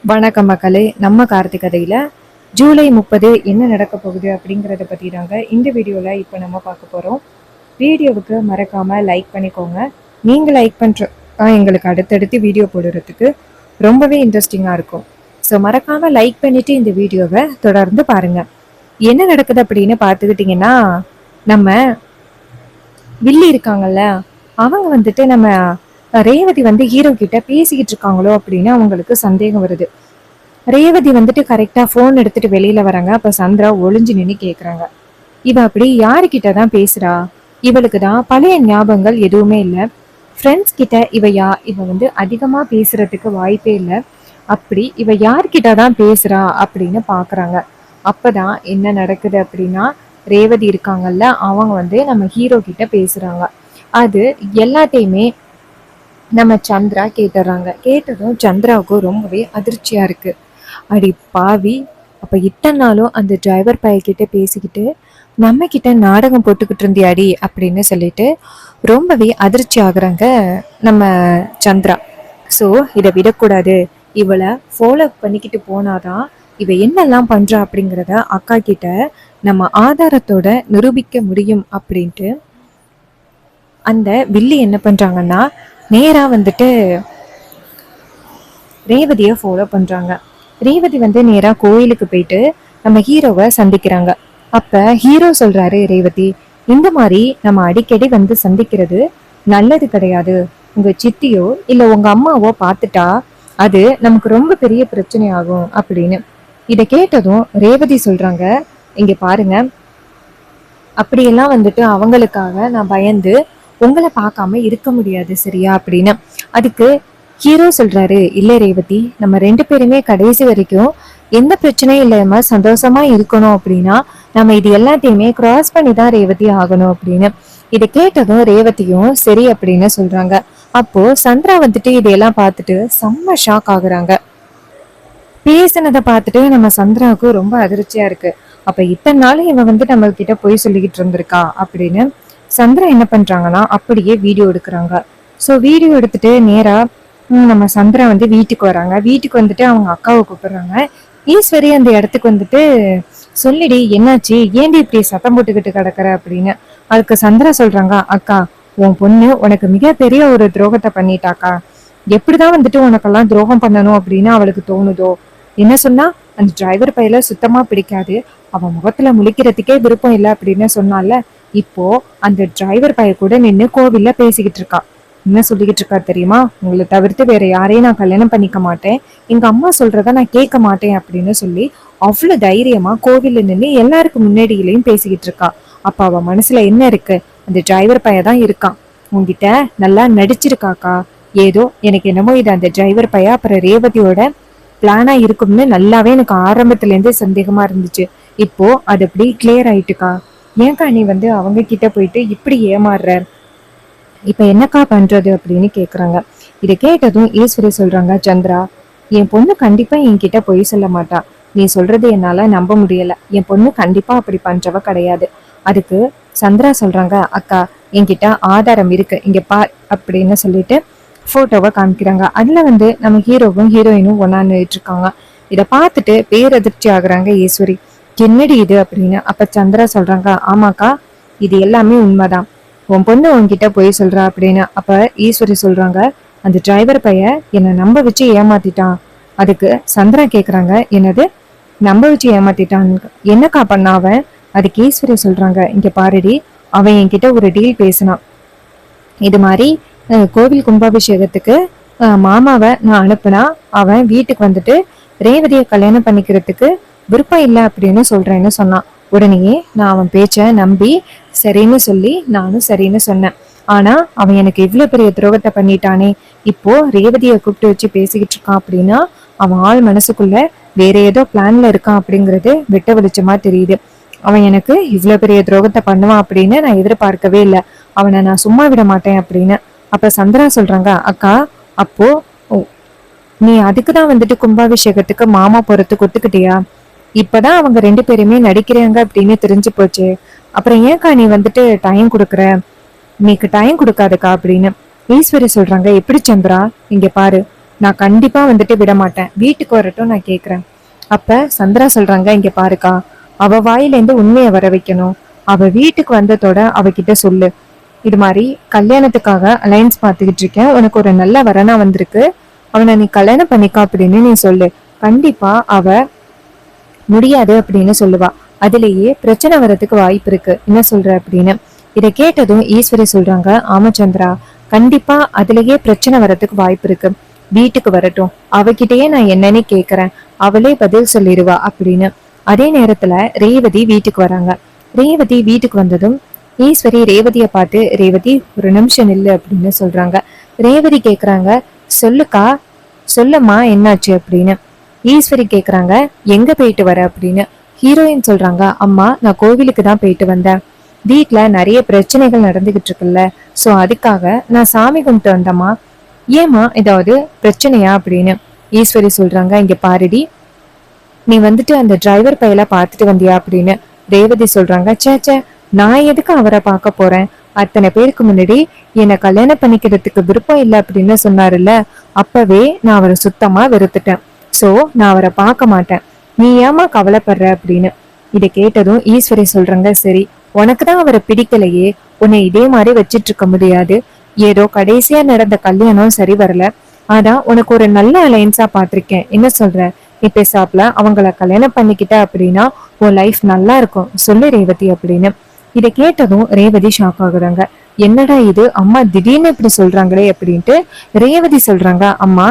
வணக்கம் மக்களே. நம்ம கார்த்திகதையில் ஜூலை 30 என்ன நடக்க போகுது அப்படிங்கிறத பற்றி தாங்க இந்த வீடியோவில் இப்போ நம்ம பார்க்க போகிறோம். வீடியோவுக்கு மறக்காமல் லைக் பண்ணிக்கோங்க. நீங்கள் லைக் பண்ணுற எங்களுக்கு அடுத்தடுத்து வீடியோ போடுறதுக்கு ரொம்பவே இன்ட்ரெஸ்டிங்காக இருக்கும். ஸோ மறக்காமல் லைக் பண்ணிவிட்டு இந்த வீடியோவை தொடர்ந்து பாருங்கள். என்ன நடக்குது அப்படின்னு பார்த்துக்கிட்டிங்கன்னா, நம்ம வில்லி இருக்காங்கல்ல, அவங்க வந்துட்டு நம்ம ரேவதி ஹீரோ கிட்ட பேசிக்கிட்டு இருக்காங்களோ அப்படின்னு அவங்களுக்கு சந்தேகம் வருது. ரேவதி கரெக்டா போன் எடுத்துட்டு வெளியில வராங்க. அப்ப சந்திரா ஒளிஞ்சு நின்று கேக்குறாங்க, இவ அப்படி யாருக்கிட்ட தான் பேசுறா? இவளுக்கு தான் பழைய ஞாபகங்கள் எதுவுமே இல்லை. ஃப்ரெண்ட்ஸ் கிட்ட இவ அதிகமா பேசுறதுக்கு வாய்ப்பே இல்லை. அப்படி இவ யார்கிட்ட தான் பேசுறா அப்படின்னு பாக்குறாங்க. அப்பதான் என்ன நடக்குது அப்படின்னா, ரேவதி இருக்காங்கல்ல, அவங்க நம்ம ஹீரோ கிட்ட பேசுறாங்க. அது எல்லாத்தையுமே நம்ம சந்திரா கேட்டுறாங்க. கேட்டதும் சந்திராவுக்கும் ரொம்பவே அதிர்ச்சியா இருக்கு. அடி பாவி, அப்ப இத்தனை நாளும் அந்த டிரைவர் பையன்கிட்ட பேசிக்கிட்டு நம்ம கிட்ட நாடகம் போட்டுக்கிட்டு இருந்தியாடி அப்படின்னு சொல்லிட்டு ரொம்பவே அதிர்ச்சி ஆகுறாங்க நம்ம சந்திரா. ஸோ இதை விடக்கூடாது, இவளை ஃபாலோ பண்ணிக்கிட்டு போனாதான் இவ என்னெல்லாம் பண்றா அப்படிங்கிறத அக்கா கிட்ட நம்ம ஆதாரத்தோட நிரூபிக்க முடியும் அப்படின்ட்டு அந்த வில்லி என்ன பண்றாங்கன்னா, நேரா ரேவதியை ஃபாலோ பண்றாங்க. ரேவதி நேரா கோயிலுக்கு போயிட்டு நம்ம ஹீரோவை சந்திக்கிறாங்க. அப்ப ஹீரோ சொல்றாரு, ரேவதி, இந்த மாதிரி நம்ம அடிக்கடி சந்திக்கிறது நல்லது கிடையாது. உங்க சித்தியோ இல்ல உங்க அம்மாவோ பார்த்துட்டா அது நமக்கு ரொம்ப பெரிய பிரச்சனை ஆகும் அப்படின்னு. இதை கேட்டதும் ரேவதி சொல்றாங்க, இங்க பாருங்க, அப்படியெல்லாம் அவங்களுக்காக நான் பயந்து உங்களை பார்க்காம இருக்க முடியாது, சரியா அப்படின்னு. அதுக்கு ஹீரோ சொல்றாரு, இல்ல ரேவதி, நம்ம 2 பேருமே கடைசி வரைக்கும் எந்த பிரச்சனையும் இல்லாம சந்தோஷமா இருக்கணும் அப்படின்னா நம்ம இது எல்லாத்தையுமே கிராஸ் பண்ணி தான் ரேவதி ஆகணும் அப்படின்னு. இதை கேட்டதும் ரேவதியும் சரி அப்படின்னு சொல்றாங்க. அப்போ சந்திரா இதையெல்லாம் பார்த்துட்டு செம்ம ஷாக் ஆகுறாங்க. பேசினதை பார்த்துட்டு நம்ம சந்திராவுக்கு ரொம்ப அதிர்ச்சியா இருக்கு. அப்ப இத்தனை நாள் இவன் நம்ம கிட்ட போய் சொல்லிக்கிட்டு இருந்திருக்கா அப்படின்னு சந்திரா என்ன பண்றாங்கன்னா அப்படியே வீடியோ எடுக்கிறாங்க. ஸோ வீடியோ எடுத்துட்டு நேரா நம்ம சந்திரா வீட்டுக்கு வராங்க. வீட்டுக்கு அவங்க அக்காவை கூப்பிடுறாங்க. ஈஸ்வரி அந்த இடத்துக்கு சொல்லிடி, என்னாச்சு, ஏண்டி இப்படி சத்தம் போட்டுக்கிட்டு கிடக்குற அப்படின்னு. அதுக்கு சந்திரா சொல்றாங்க, அக்கா, உன் பொண்ணு உனக்கு மிகப்பெரிய ஒரு துரோகத்தை பண்ணிட்டாக்கா. எப்படிதான் உனக்கெல்லாம் துரோகம் பண்ணணும் அப்படின்னு அவளுக்கு தோணுதோ. என்ன சொன்னா, அந்த டிரைவர் பையில சுத்தமா பிடிக்காது, அவன் முகத்துல முழிக்கிறதுக்கே விருப்பம் இல்லை அப்படின்னு சொன்னால, இப்போ அந்த டிரைவர் பைய கூட நின்று கோவில்ல பேசிக்கிட்டு இருக்கா. என்ன சொல்லிக்கிட்டு இருக்கா தெரியுமா? உங்களை தவிர்த்து வேற யாரையும் நான் கல்யாணம் பண்ணிக்க மாட்டேன், எங்க அம்மா சொல்றத நான் கேட்க மாட்டேன் அப்படின்னு சொல்லி அவ்வளவு தைரியமா கோவில்ல நின்று எல்லாருக்கும் முன்னாடியிலையும் பேசிக்கிட்டு இருக்கா. அப்ப அவ மனசுல என்ன இருக்கு? அந்த டிரைவர் பைய தான் இருக்கான். உங்ககிட்ட நல்லா நடிச்சிருக்காக்கா. ஏதோ எனக்கு என்னமோ இது அந்த டிரைவர் பைய அப்புறம் ரேவதியோட பிளானா இருக்கும்னு நல்லாவே எனக்கு ஆரம்பத்துல இருந்து சந்தேகமா இருந்துச்சு. இப்போ அது அப்படி கிளியர் ஆயிட்டுக்கா. ஏன்க்கா நீ அவங்க கிட்ட போயிட்டு இப்படி ஏமாறுற? இப்ப என்னக்கா பண்றது அப்படின்னு கேக்குறாங்க. இதை கேட்டதும் ஈஸ்வரி சொல்றாங்க, சந்திரா, என் பொண்ணு கண்டிப்பா என்கிட்ட பொய் சொல்ல மாட்டா. நீ சொல்றது என்னால நம்ப முடியல. என் பொண்ணு கண்டிப்பா அப்படி பண்றவ கிடையாது. அதுக்கு சந்திரா சொல்றாங்க, அக்கா, என்கிட்ட ஆதாரம் இருக்கு, இங்க பார் அப்படின்னு சொல்லிட்டு போட்டோவை காமிக்கிறாங்க. அதுல நம்ம ஹீரோவும் ஹீரோயினும் ஒன்னா நின்றுட்டு இருக்காங்க. இதை பார்த்துட்டு பேரதிர்ச்சி ஆகுறாங்க ஈஸ்வரி. என்னடி இது அப்படின்னு. அப்ப சந்திரா சொல்றாங்க, ஆமாக்கா, இது எல்லாமே உண்மைதான், உன் பொண்ணு உன்கிட்ட போய் சொல்றா அப்படின்னு. அப்ப ஈஸ்வரி சொல்றாங்க, அந்த டிரைவர் பையன் என்னை நம்ப வச்சு ஏமாத்திட்டான். அதுக்கு சந்திரா கேக்குறாங்க, என்னது நம்ப வச்சு ஏமாத்திட்டான், என்னக்கா பண்ண அவன்? அதுக்கு ஈஸ்வரி சொல்றாங்க, இங்க பாருடி, அவன் என்கிட்ட ஒரு டீல் பேசினான். இது மாதிரி கோவில் கும்பாபிஷேகத்துக்கு மாமாவை நான் அனுப்புனா அவன் வீட்டுக்கு ரேவதியை கல்யாணம் பண்ணிக்கிறதுக்கு விருப்பம் இல்லை அப்படின்னு சொல்றேன்னு சொன்னான். உடனேயே நான் அவன் பேச்ச நம்பி சரின்னு சொல்லி நானும் சரின்னு சொன்னேன். ஆனா அவன் எனக்கு இவ்வளவு பெரிய துரோகத்தை பண்ணிட்டானே. இப்போ ரேவதியை கூப்பிட்டு வச்சு பேசிக்கிட்டு இருக்கான் அப்படின்னா அவன் ஆள் மனசுக்குள்ள வேற ஏதோ பிளான்ல இருக்கான் அப்படிங்கிறது வெட்ட வெளிச்சமா தெரியுது. அவன் எனக்கு இவ்வளவு பெரிய துரோகத்தை பண்ணுவான் அப்படின்னு நான் எதிர்பார்க்கவே இல்லை. அவனை நான் சும்மா விட மாட்டேன் அப்படின்னு. அப்ப சந்திரா சொல்றாங்க, அக்கா, அப்போ நீ அதுக்குதான் கும்பாபிஷேகத்துக்கு மாமா போறதுக்கு ஒத்துக்கிட்டியா? இப்பதான் அவங்க 2 பேருமே நடிக்கிறாங்க அப்படின்னு தெரிஞ்சு போச்சு. அப்புறம் ஏன்க்கா நீ டைம் கொடுக்குற? நீக்கு டைம் கொடுக்காதக்கா அப்படின்னு ஈஸ்வரி சொல்றாங்க. எப்படி சந்திரா, இங்க பாரு, நான் கண்டிப்பா வந்துட்டு விட மாட்டேன், வீட்டுக்கு வரட்டும், நான் கேக்குறேன். அப்ப சந்திரா சொல்றாங்க, இங்க பாருக்கா, அவ வாயிலேருந்து உண்மையை வர வைக்கணும். அவ வீட்டுக்கு வந்ததோட அவகிட்ட சொல்லு, இது மாதிரி கல்யாணத்துக்காக அலைன்ஸ் பார்த்துக்கிட்டு இருக்கேன், உனக்கு ஒரு நல்ல வரனா வந்திருக்கு, அவனை நீ கல்யாணம் பண்ணிக்க அப்படின்னு நீ சொல்லு. கண்டிப்பா அவ முடியாது அப்படின்னு சொல்லுவா. அதுலயே பிரச்சனை வர்றதுக்கு வாய்ப்பு இருக்கு, என்ன சொல்ற அப்படின்னு. இதை கேட்டதும் ஈஸ்வரி சொல்றாங்க, ஆமா சந்திரா, கண்டிப்பா அதுலயே பிரச்சனை வர்றதுக்கு வாய்ப்பு இருக்கு. வீட்டுக்கு வரட்டும், அவகிட்டயே நான் என்னன்னு கேக்குறேன், அவளே பதில் சொல்லிடுவா அப்படின்னு. அதே நேரத்துல ரேவதி வீட்டுக்கு வராங்க. ரேவதி வீட்டுக்கு வந்ததும் ஈஸ்வரி ரேவதிய பார்த்து, ரேவதி ஒரு நிமிஷம் நில்லு அப்படின்னு சொல்றாங்க. ரேவதி கேக்குறாங்க, சொல்லுக்கா, சொல்லம்மா என்னாச்சு அப்படின்னு. ஈஸ்வரி கேக்குறாங்க, எங்க போயிட்டு வர அப்படின்னு. ஹீரோயின் சொல்றாங்க, அம்மா நான் கோவிலுக்கு தான் போயிட்டு வந்தேன், வீட்ல நிறைய பிரச்சனைகள் நடந்துகிட்டு இருக்குல்ல, சோ அதுக்காக நான் சாமி கும்பிட்டு வந்தம்மா. ஏமா ஏதாவது பிரச்சனையா அப்படின்னு. ஈஸ்வரி சொல்றாங்க, இங்க பாருடி, நீ வந்துட்டு அந்த டிரைவர் பையல பார்த்துட்டு வந்தியா அப்படின்னு. ரேவதி சொல்றாங்க, சேச்சே, நான் எதுக்கு அவரை பார்க்க போறேன், அத்தனை பேருக்கு முன்னாடி என்னை கல்யாணம் பண்ணிக்கிறதுக்கு விருப்பம் இல்லை அப்படின்னு சொன்னாருல்ல, அப்பவே நான் அவரை சுத்தமா வெறுத்துட்டேன், சோ நான் அவரை பார்க்க மாட்டேன், நீ ஏமா கவலைப்படுற அப்படின்னு. இதை கேட்டதும் ஈஸ்வரி சொல்றாங்க, சரி, உனக்குதான் அவரை பிடிக்கலையே, உன்னை இதே மாதிரி வச்சிட்டு இருக்க முடியாது, ஏதோ கடைசியா நடந்த கல்யாணம் சரி வரல, அதான் உனக்கு ஒரு நல்ல அலைன்ஸா பாத்திருக்கேன், என்ன சொல்ற, நீ பேசாப்ல அவங்கள கல்யாணம் பண்ணிக்கிட்ட அப்படின்னா உன் லைஃப் நல்லா இருக்கும், சொல்லு ரேவதி அப்படின்னு. இதை கேட்டதும் ரேவதி ஷாக் ஆகுறாங்க. என்னடா இது, அம்மா திடீர்னு இப்படி சொல்றாங்களே அப்படின்ட்டு. ரேவதி சொல்றாங்க, அம்மா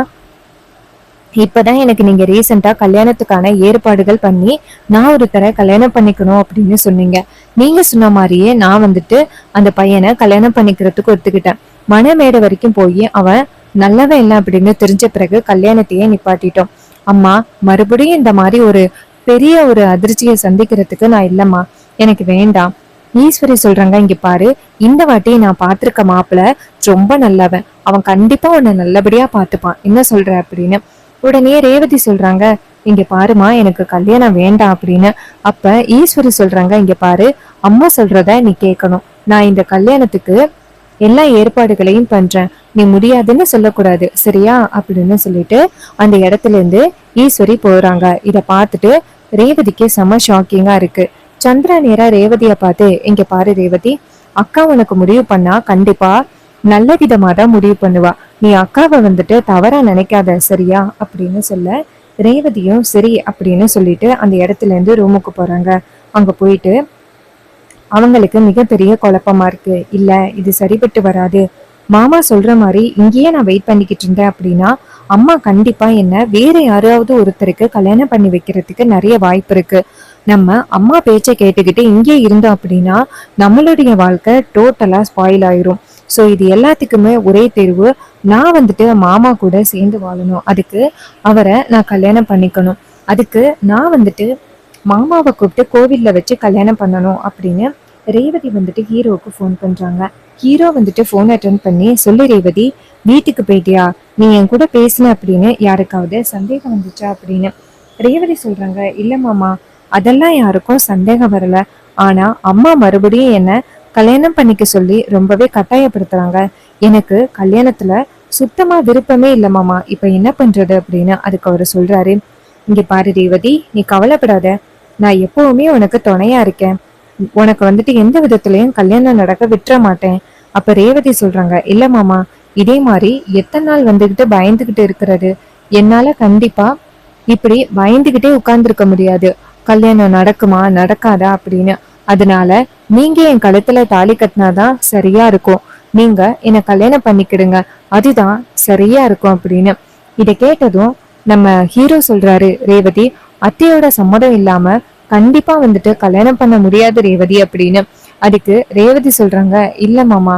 இப்பதான் எனக்கு நீங்க ரீசெண்டா கல்யாணத்துக்கான ஏற்பாடுகள் பண்ணி நான் ஒருத்தரை கல்யாணம் பண்ணிக்கணும் அப்படின்னு சொன்னீங்க, நீங்க சொன்ன மாதிரியே நான் வந்துட்டு அந்த பையனை கல்யாணம் பண்ணிக்கிறதுக்கு ஒத்துக்கிட்டேன், மனமேடை வரைக்கும் போய் அவன் நல்லவன் இல்லை அப்படின்னு தெரிஞ்ச பிறகு கல்யாணத்தையே நிப்பாட்டிட்டோம். அம்மா மறுபடியும் இந்த மாதிரி ஒரு பெரிய ஒரு அதிர்ச்சியை சந்திக்கிறதுக்கு நான் இல்லம்மா, எனக்கு வேண்டாம். ஈஸ்வரி சொல்றாங்க, இங்க பாரு, இந்த வாட்டி நான் பாத்திருக்க மாப்பிள்ள ரொம்ப நல்லவன், அவன் கண்டிப்பா உன்னை நல்லபடியா பாத்துப்பான், என்ன சொல்ற அப்படின்னு. உடனே ரேவதி சொல்றாங்க, இங்க பாருமா, எனக்கு கல்யாணம் வேண்டாம் அப்படின்னு. அப்ப ஈஸ்வரி சொல்றாங்க, இங்க பாரு, அம்மா சொல்றத நீ கேட்கணும், நான் இந்த கல்யாணத்துக்கு எல்லா ஏற்பாடுகளையும் பண்றேன், நீ முடியாதுன்னு சொல்லக்கூடாது, சரியா அப்படின்னு சொல்லிட்டு அந்த இடத்துல இருந்து ஈஸ்வரி போறாங்க. இத பார்த்துட்டு ரேவதிக்கு செம ஷாக்கிங்கா இருக்கு. சந்திரா நேரா ரேவதிய பார்த்து, இங்க பாரு ரேவதி, அக்கா உனக்கு முடிவு பண்ணா கண்டிப்பா நல்ல விதமா தான் முடிவு பண்ணுவா, நீ அக்காவை வந்துட்டு தவறா நினைக்காத, சரியா அப்படின்னு சொல்ல, ரேவதியும் சரி அப்படின்னு சொல்லிட்டு அந்த இடத்துல இருந்து ரூமுக்கு போறாங்க. அங்க போயிட்டு அவங்களுக்கு மிகப்பெரிய குழப்பமா இருக்கு. இல்ல, இது சரிபட்டு வராது, மாமா சொல்ற மாதிரி இங்கேயே நான் வெயிட் பண்ணிக்கிட்டு இருந்தேன் அப்படின்னா அம்மா கண்டிப்பா என்ன வேற யாராவது ஒருத்தருக்கு கல்யாணம் பண்ணி வைக்கிறதுக்கு நிறைய வாய்ப்பு இருக்கு, நம்ம அம்மா பேச்சை கேட்டுக்கிட்டு இங்கே இருந்தோம் அப்படின்னா நம்மளுடைய வாழ்க்கை டோட்டலா ஸ்பாயில் ஆயிரும். ஸோ இது எல்லாத்துக்குமே ஒரே தேர்வு, நான் வந்துட்டு மாமா கூட சேர்ந்து வாழணும், அதுக்கு அவரை நான் கல்யாணம் பண்ணிக்கணும், அதுக்கு நான் வந்துட்டு மாமாவை கூப்பிட்டு கோவில்ல வச்சு கல்யாணம் பண்ணணும் அப்படின்னு ரேவதி வந்துட்டு ஹீரோவுக்கு ஃபோன் பண்றாங்க. ஹீரோ வந்துட்டு ஃபோன் அட்டன் பண்ணி, சொல்லு ரேவதி, வீட்டுக்கு போயிட்டியா, நீ என் கூட பேசின அப்படின்னு யாருக்காவது சந்தேகம் வந்துச்சா அப்படின்னு. ரேவதி சொல்றாங்க, இல்ல மாமா, அதெல்லாம் யாருக்கும் சந்தேகம் வரல, ஆனா அம்மா மறுபடியும் என்ன கல்யாணம் பண்ணிக்க சொல்லி ரொம்பவே கட்டாயப்படுத்துறாங்க, எனக்கு கல்யாணத்துல சுத்தமா விருப்பமே இல்லை மாமா, இப்ப என்ன பண்றது அப்படின்னு. அதுக்கு அவரு சொல்றாரு, இங்க பாரு ரேவதி, நீ கவலைப்படாத, நான் எப்பவுமே உனக்கு துணையா இருக்கேன், உனக்கு வந்துட்டு எந்த விதத்துலயும் கல்யாணம் நடக்க விட்டுற மாட்டேன். அப்ப ரேவதி சொல்றாங்க, இல்ல மாமா, இதே மாதிரி எத்தனை நாள் வந்துகிட்டு பயந்துகிட்டு இருக்கிறது, என்னால கண்டிப்பா இப்படி பயந்துகிட்டே உட்கார்ந்துருக்க முடியாது, கல்யாணம் நடக்குமா நடக்காதா அப்படின்னு. அதனால நீங்க என் கழுத்துல தாலி கட்டினாதான் சரியா இருக்கும், நீங்க என்னை கல்யாணம் பண்ணிக்கிடுங்க, அதுதான் சரியா இருக்கும் அப்படின்னு. இதை கேட்டதும் நம்ம ஹீரோ சொல்றாரு, ரேவதி, அத்தையோட சம்மதம் இல்லாம கண்டிப்பா வந்துட்டு கல்யாணம் பண்ண முடியாது ரேவதி அப்படின்னு. அதுக்கு ரேவதி சொல்றாங்க, இல்ல மாமா,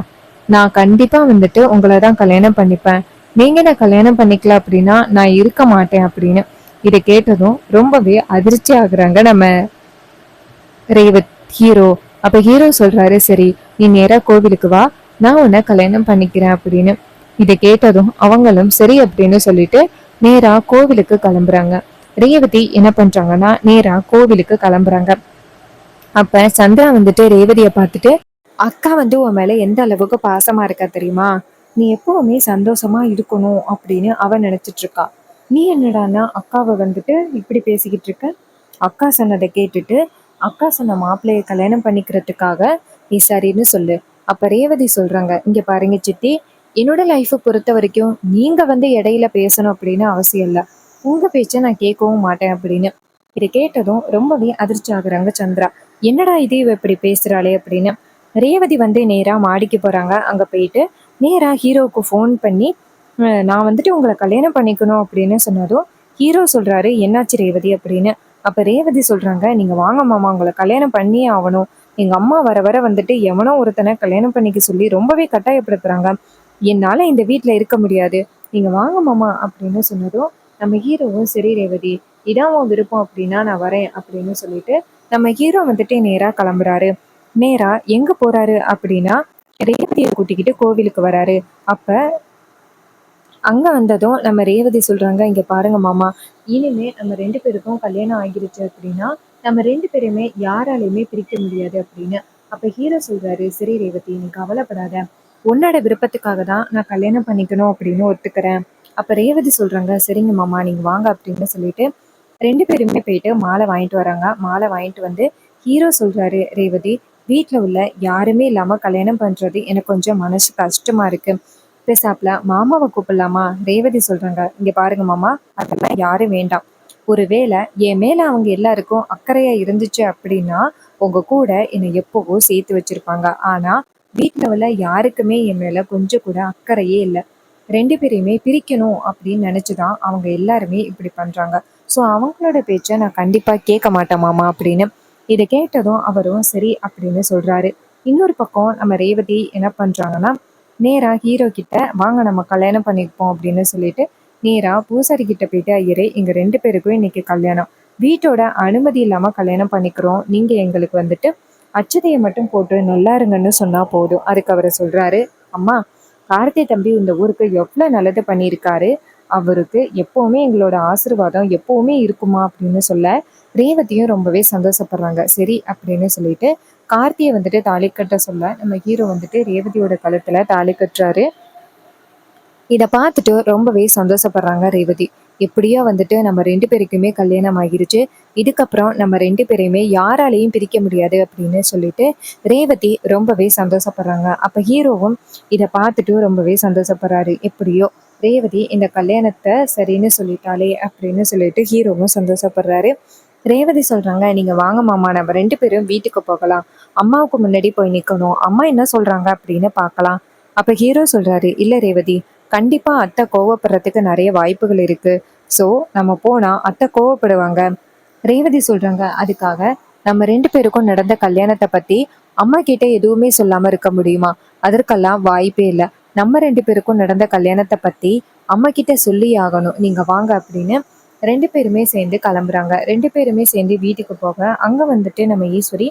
நான் கண்டிப்பா வந்துட்டு உங்களைதான் கல்யாணம் பண்ணிப்பேன், நீங்க நான் கல்யாணம் பண்ணிக்கல அப்படின்னா நான் இருக்க மாட்டேன் அப்படின்னு. இதை கேட்டதும் ரொம்பவே அதிர்ச்சி ஆகுறாங்க நம்ம ரேவத் ஹீரோ. அப்ப ஹீரோ சொல்றாரு, சரி, நீ நேரா கோவிலுக்கு வா, நான் உன்னை கல்யாணம் பண்ணிக்கிறேன் அப்படின்னு. இதை கேட்டதும் அவங்களும் சரி அப்படின்னு சொல்லிட்டு நேரா கோவிலுக்கு கிளம்புறாங்க. ரேவதி என்ன பண்றாங்கன்னா நேரா கோவிலுக்கு கிளம்புறாங்க. அப்ப சந்திரா வந்துட்டு ரேவதிய பார்த்துட்டு, அக்கா வந்து உன் மேல எந்த அளவுக்கு பாசமா இருக்கா தெரியுமா, நீ எப்பவுமே சந்தோஷமா இருக்கணும் அப்படின்னு அவ நினைச்சிட்டு இருக்கா. நீ என்னடான்னா அக்காவை வந்துட்டு இப்படி பேசிக்கிட்டு இருக்க. அக்கா சொன்னதை கேட்டுட்டு அக்கா சொன்ன மாப்பிள்ளைய கல்யாணம் பண்ணிக்கிறதுக்காக நீ சரின்னு சொல்லு. அப்ப ரேவதி சொல்றாங்க, இங்க பாருங்க சித்தி, என்னோட லைஃபை பொறுத்த வரைக்கும் நீங்க வந்து இடையில பேசணும் அப்படின்னு அவசியம் இல்லை. உங்க பேச்ச நான் கேட்கவும் மாட்டேன் அப்படின்னு. இதை கேட்டதும் ரொம்பவே அதிர்ச்சி ஆகுறாங்க சந்திரா. என்னடா இது இவ இப்படி பேசுறாளே அப்படின்னு. ரேவதி வந்து நேரா மாடிக்கு போறாங்க. அங்க போயிட்டு நேரா ஹீரோவுக்கு ஃபோன் பண்ணி நான் வந்துட்டு உங்களை கல்யாணம் பண்ணிக்கணும் அப்படின்னு சொன்னதும் ஹீரோ சொல்றாரு, என்னாச்சு ரேவதி அப்படின்னு. அப்ப ரேவதி சொல்றாங்க, நீங்க வாங்க மாமா, உங்களை கல்யாணம் பண்ணியே ஆகணும். எங்க அம்மா வர வர வந்துட்டு எவனோ ஒருத்தனை கல்யாணம் பண்ணிக்க சொல்லி ரொம்பவே கட்டாயப்படுத்துறாங்க. என்னால இந்த வீட்டுல இருக்க முடியாது. நீங்க வாங்க மாமா அப்படின்னு சொன்னதும் நம்ம ஹீரோவும் சரி ரேவதி, இதான் உன் விருப்பம் அப்படின்னா நான் வரேன் அப்படின்னு சொல்லிட்டு நம்ம ஹீரோ வந்துட்டு நேரா கிளம்புறாரு. நேரா எங்க போறாரு அப்படின்னா ரேவதியை கூட்டிக்கிட்டு கோவிலுக்கு வராரு. அப்ப அங்க வந்ததும் நம்ம ரேவதி சொல்றாங்க, இங்க பாருங்க மாமா, இனிமே நம்ம 2 பேருக்கும் கல்யாணம் ஆகிருச்சு அப்படின்னா நம்ம 2 பேருமே யாராலையுமே பிரிக்க முடியாது அப்படின்னு. அப்ப ஹீரோ சொல்றாரு, சரி ரேவதி, நீ கவலைப்படாத, உன்னோட விருப்பத்துக்காக தான் நான் கல்யாணம் பண்ணிக்கணும் அப்படின்னு ஒத்துக்கிறேன். அப்ப ரேவதி சொல்றாங்க, சரிங்க மாமா, நீங்க வாங்க அப்படின்னு சொல்லிட்டு 2 பேருமே போயிட்டு மாலை வாங்கிட்டு வராங்க. மாலை வாங்கிட்டு வந்து ஹீரோ சொல்றாரு, ரேவதி, வீட்டுல உள்ள யாருமே இல்லாம கல்யாணம் பண்றது எனக்கு கொஞ்சம் மனசு கஷ்டமா இருக்கு. பேசாப்ல மாமாவை கூப்பிடலாமா? ரேவதி சொல்றாங்க, இங்க பாருங்க மாமா, அதெல்லாம் யாரும் வேண்டாம். ஒருவேளை என் மேல அவங்க எல்லாருக்கும் அக்கறையா இருந்துச்சு அப்படின்னா உங்க கூட என்னை எப்பவோ சேர்த்து வச்சிருப்பாங்க. ஆனா வீட்டுல உள்ள யாருக்குமே என் மேல கொஞ்சம் கூட அக்கறையே இல்லை. 2 பேரையுமே பிரிக்கணும் அப்படின்னு நினைச்சுதான் அவங்க எல்லாருமே இப்படி பண்றாங்க. ஸோ அவங்களோட பேச்சை நான் கண்டிப்பா கேட்க மாட்டேன் மாமா அப்படின்னு. இதை கேட்டதும் அவரும் சரி அப்படின்னு சொல்றாரு. இன்னொரு பக்கம் நம்ம ரேவதி என்ன பண்றாங்கன்னா நேரா ஹீரோ கிட்ட, வாங்க நம்ம கல்யாணம் பண்ணிப்போம் அப்படின்னு சொல்லிட்டு நேரா பூசாரி கிட்ட போயிட்டு, ஐயரே, எங்க 2 பேருக்கும் இன்னைக்கு கல்யாணம், வீட்டோட அனுமதி இல்லாம கல்யாணம் பண்ணிக்கிறோம், நீங்க எங்களுக்கு வந்துட்டு அச்சதையை மட்டும் போட்டு நல்லா இருங்கன்னு சொன்னா போதும். அதுக்கு அவர் சொல்றாரு, அம்மா, கார்த்தி தம்பி இந்த ஊருக்கு எவ்வளவு நல்லது பண்ணியிருக்காரு, அவருக்கு எப்பவுமே எங்களோட ஆசீர்வாதம் எப்பவுமே இருக்குமா அப்படின்னு சொல்ல ரேவதியும் ரொம்பவே சந்தோஷப்படுறாங்க. சரி அப்படின்னு சொல்லிட்டு கார்த்தியை வந்துட்டு தாலி கட்ட சொல்ல நம்ம ஹீரோ வந்துட்டு ரேவதியோட கழுத்துல தாலி கட்டுறாரு. இதை பார்த்துட்டு ரொம்பவே சந்தோஷப்படுறாங்க ரேவதி. எப்படியோ வந்துட்டு நம்ம 2 பேருக்குமே கல்யாணம் ஆகிருச்சு, இதுக்கப்புறம் நம்ம 2 பேரையுமே யாராலையும் பிரிக்க முடியாது அப்படின்னு சொல்லிட்டு ரேவதி ரொம்பவே சந்தோஷப்படுறாங்க. அப்ப ஹீரோவும் இதை பார்த்துட்டு ரொம்பவே சந்தோஷப்படுறாரு. எப்படியோ ரேவதி இந்த கல்யாணத்தை சரின்னு சொல்லிட்டாளே அப்படின்னு சொல்லிட்டு ஹீரோவும் சந்தோஷப்படுறாரு. ரேவதி சொல்றாங்க, நீங்க வாங்க மாமா, நம்ம 2 பேரும் வீட்டுக்கு போகலாம். அம்மாவுக்கு முன்னாடி போய் நிக்கணும், அம்மா என்ன சொல்றாங்க அப்படின்னு பார்க்கலாம். அப்ப ஹீரோ சொல்றாரு, இல்ல ரேவதி, கண்டிப்பா அத்தை கோவப்படுறதுக்கு நிறைய வாய்ப்புகள் இருக்கு. ஸோ நம்ம போனா அத்தை கோவப்படுவாங்க. ரேவதி சொல்றாங்க, அதுக்காக நம்ம 2 பேருக்கும் நடந்த கல்யாணத்தை பத்தி அம்மா கிட்ட எதுவுமே சொல்லாம இருக்க முடியுமா? அதற்கெல்லாம் வாய்ப்பே இல்லை. நம்ம 2 பேருக்கும் நடந்த கல்யாணத்தை பத்தி அம்மா கிட்ட சொல்லி ஆகணும், நீங்க வாங்க அப்படின்னு 2 பேருமே சேர்ந்து கிளம்புறாங்க. 2 பேருமே சேர்ந்து வீட்டுக்கு போக அங்க வந்துட்டு நம்ம ஈஸ்வரி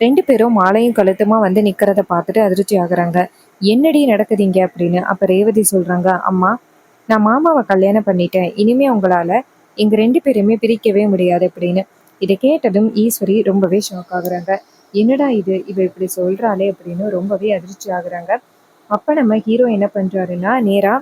2 பேரும் மாலையும் கழுத்துமா வந்து நிக்கிறத பார்த்துட்டு அதிர்ச்சி ஆகுறாங்க. என்னடி நடக்குதுங்க அப்படின்னு. அப்ப ரேவதி சொல்றாங்க, அம்மா, நான் மாமாவை கல்யாணம் பண்ணிட்டேன், இனிமே உங்களால எங்க 2 பேருமே பிரிக்கவே முடியாது அப்படின்னு. இதை கேட்டதும் ஈஸ்வரி ரொம்பவே ஷாக் ஆகுறாங்க. என்னடா இது, இவ இப்படி சொல்றாளே அப்படின்னு ரொம்பவே அதிர்ச்சி ஆகுறாங்க. அப்ப நம்ம ஹீரோ என்ன பண்றாருன்னா நேரா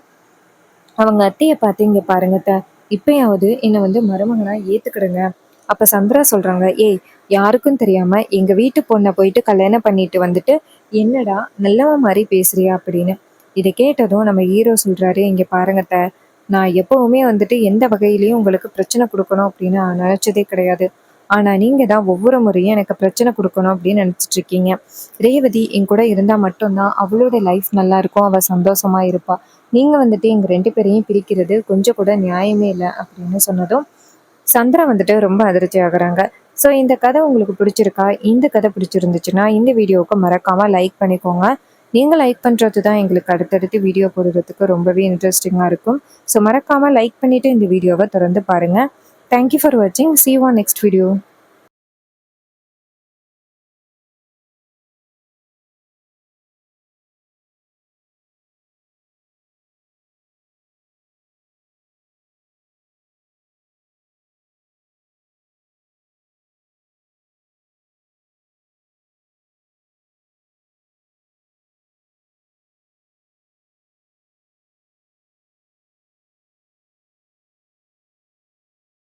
அவங்க அத்தையை பார்த்து, இங்க பாருங்க அத்தை, இப்பயாவது என்னை வந்து மருமகனா ஏத்துக்கிடுங்க. அப்ப சந்திரா சொல்றாங்க, ஏய், யாருக்கும் தெரியாம எங்க வீட்டு பொண்ணை போயிட்டு கல்யாணம் பண்ணிட்டு வந்துட்டு என்னடா நல்லவ மாதிரி பேசுறியா அப்படின்னு. இதை கேட்டதும் நம்ம ஹீரோ சொல்றாரு, இங்க பாருங்க அத்தை, நான் எப்பவுமே வந்துட்டு எந்த வகையிலயும் உங்களுக்கு பிரச்சனை கொடுக்கணும் அப்படின்னு நான் நினைச்சதே கிடையாது. ஆனா நீங்க தான் ஒவ்வொரு முறையும் எனக்கு பிரச்சனை கொடுக்கணும் அப்படின்னு நினைச்சிட்டு இருக்கீங்க. ரேவதி என் கூட இருந்தா மட்டும்தான் அவளோட லைஃப் நல்லா இருக்கும், அவ சந்தோஷமா இருப்பா. நீங்க வந்துட்டு எங்க 2 பேரையும் பிரிக்கிறது கொஞ்சம் கூட நியாயமே இல்லை அப்படின்னு சொன்னதும் சந்திரா வந்துட்டு ரொம்ப அதிர்ச்சி ஆகுறாங்க. ஸோ இந்த கதை உங்களுக்கு பிடிச்சிருக்கா? இந்த கதை பிடிச்சிருந்துச்சுன்னா இந்த வீடியோவுக்கு மறக்காம லைக் பண்ணிக்கோங்க. நீங்க லைக் பண்றது தான் எங்களுக்கு அடுத்தடுத்து வீடியோ போடுறதுக்கு ரொம்பவே இன்ட்ரெஸ்டிங்காக இருக்கும். ஸோ மறக்காம லைக் பண்ணிட்டு இந்த வீடியோவை தொடர்ந்து பாருங்க. தேங்க்யூ ஃபார் வாட்சிங். See you on next video.